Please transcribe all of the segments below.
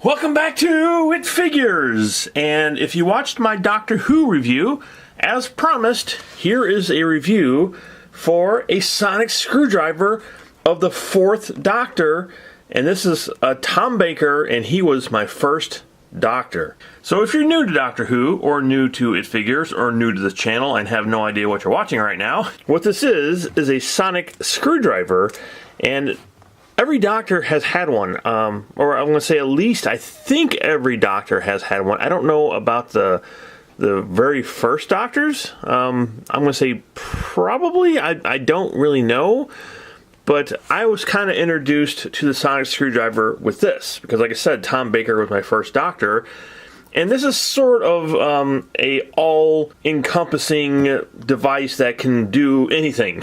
Welcome back to It Figures, and if you watched my Doctor Who review, as promised, here is a review for a sonic screwdriver of the 4th Doctor, and this is Tom Baker, and he was my first Doctor. So if you're new to Doctor Who, or new to It Figures, or new to this channel and have no idea what you're watching right now, what this is a sonic screwdriver, and every Doctor has had one, or I'm going to say at least I think every Doctor has had one. I don't know about the very first Doctors. I'm going to say probably. I don't really know. But I was kind of introduced to the sonic screwdriver with this. Because like I said, Tom Baker was my first Doctor. And this is sort of a all-encompassing device that can do anything.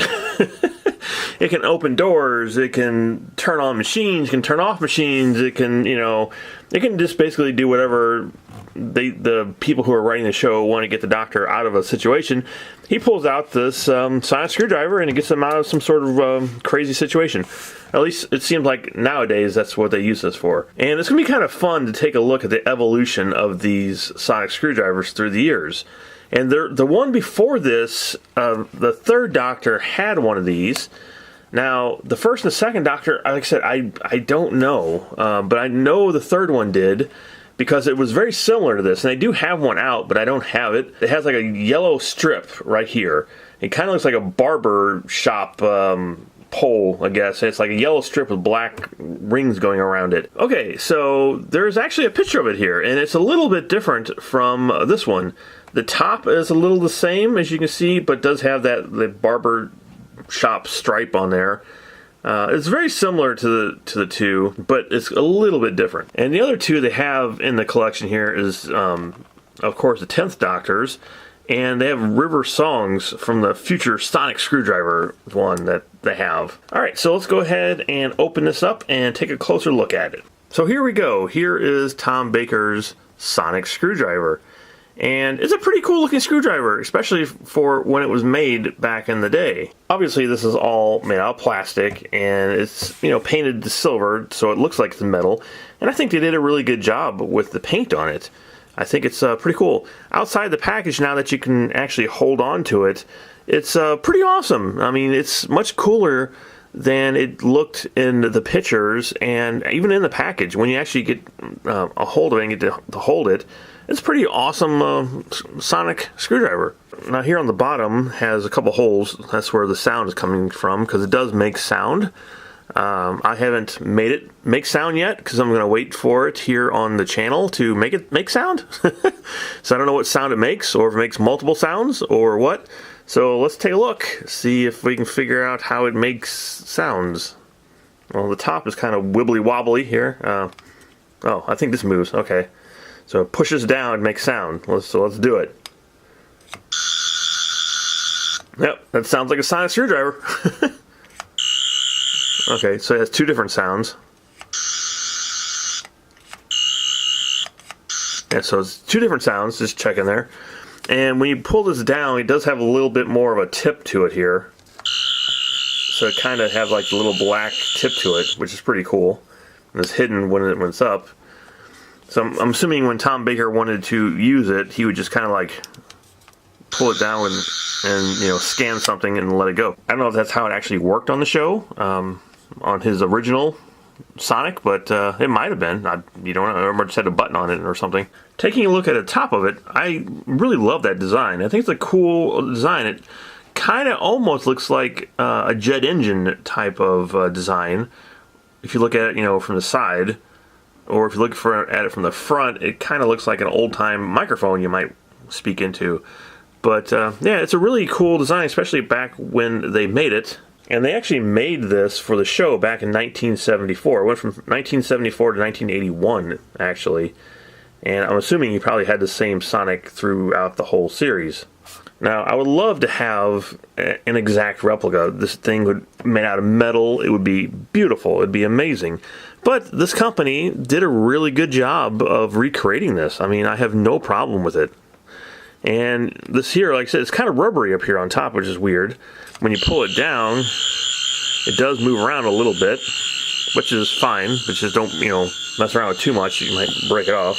It can open doors, it can turn on machines, it can turn off machines, it can, it can just basically do whatever the people who are writing the show want to get the Doctor out of a situation. He pulls out this sonic screwdriver and it gets them out of some sort of crazy situation. At least it seems like nowadays that's what they use this for. And it's going to be kind of fun to take a look at the evolution of these sonic screwdrivers through the years. And the one before this, the 3rd Doctor had one of these. Now, the 1st and the 2nd Doctor, like I said, I don't know. But I know the 3rd one did, because it was very similar to this. And I do have one out, but I don't have it. It has like a yellow strip right here. It kind of looks like a barber shop pole, I guess. It's like a yellow strip with black rings going around it. Okay, so there's actually a picture of it here, and it's a little bit different from this one. The top is a little the same, as you can see, but does have the barber shop stripe on there. It's very similar to the two, but it's a little bit different. And the other two they have in the collection here is, of course, the 10th Doctors, and they have River Songs from the future sonic screwdriver one that they have. Alright, so let's go ahead and open this up and take a closer look at it. So here we go. Here is Tom Baker's sonic screwdriver. And it's a pretty cool looking screwdriver, especially for when it was made back in the day. Obviously this is all made out of plastic, and it's painted to silver, so it looks like it's metal. And I think they did a really good job with the paint on it. I think it's pretty cool. Outside the package, now that you can actually hold on to it, it's pretty awesome. I mean, it's much cooler than it looked in the pictures, and even in the package. When you actually get a hold of it and get to hold it, it's a pretty awesome sonic screwdriver. Now here on the bottom has a couple holes. That's where the sound is coming from, because it does make sound. I haven't made it make sound yet, because I'm going to wait for it here on the channel to make it make sound. So I don't know what sound it makes, or if it makes multiple sounds, or what. So let's take a look, see if we can figure out how it makes sounds. Well, the top is kind of wibbly wobbly here. Oh, I think this moves. Okay. So it pushes down and makes sound. So let's do it. Yep, that sounds like a sonic screwdriver. Okay, so it has 2 different sounds. Yeah, so it's 2 different sounds, just checking there. And when you pull this down, it does have a little bit more of a tip to it here. So it kind of has like a little black tip to it, which is pretty cool. And it's hidden when it's up. So I'm assuming when Tom Baker wanted to use it, he would just kind of like pull it down and scan something and let it go. I don't know if that's how it actually worked on the show, on his original Sonic, but it might have been. You don't know, or just had a button on it or something. Taking a look at the top of it, I really love that design. I think it's a cool design. It kind of almost looks like a jet engine type of design. If you look at it, from the side. Or if you look at it from the front, it kind of looks like an old-time microphone you might speak into. But yeah, it's a really cool design, especially back when they made it. And they actually made this for the show back in 1974. It went from 1974 to 1981, actually. And I'm assuming you probably had the same Sonic throughout the whole series. Now, I would love to have an exact replica. This thing would be made out of metal. It would be beautiful. It would be amazing. But this company did a really good job of recreating this. I mean, I have no problem with it. And this here, like I said, it's kind of rubbery up here on top, which is weird. When you pull it down, it does move around a little bit. which is fine, but just don't, mess around with too much. You might break it off.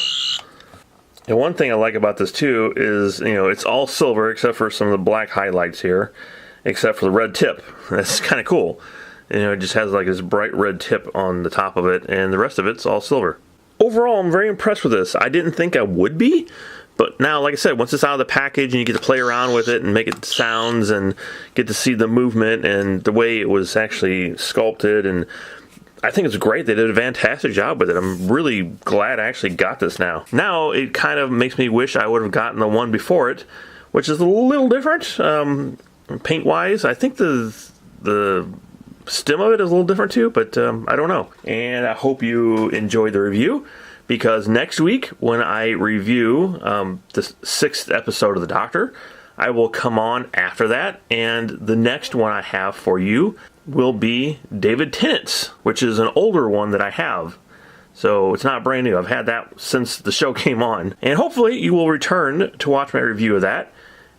And one thing I like about this too is, it's all silver except for some of the black highlights here, except for the red tip. That's kind of cool. It just has like this bright red tip on the top of it, and the rest of it's all silver. Overall, I'm very impressed with this. I didn't think I would be, but now, like I said, once it's out of the package and you get to play around with it and make it sounds and get to see the movement and the way it was actually sculpted, and I think it's great. They did a fantastic job with it. I'm really glad I actually got this now. Now, it kind of makes me wish I would have gotten the one before it, which is a little different paint-wise. I think the stem of it is a little different too, but I don't know. And I hope you enjoyed the review, because next week when I review the 6th episode of The Doctor, I will come on after that, and the next one I have for you will be David Tennant's, which is an older one that I have. So it's not brand new. I've had that since the show came on. And hopefully you will return to watch my review of that.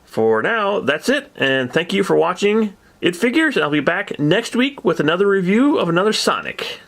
For now, that's it, and thank you for watching It Figures. I'll be back next week with another review of another Sonic.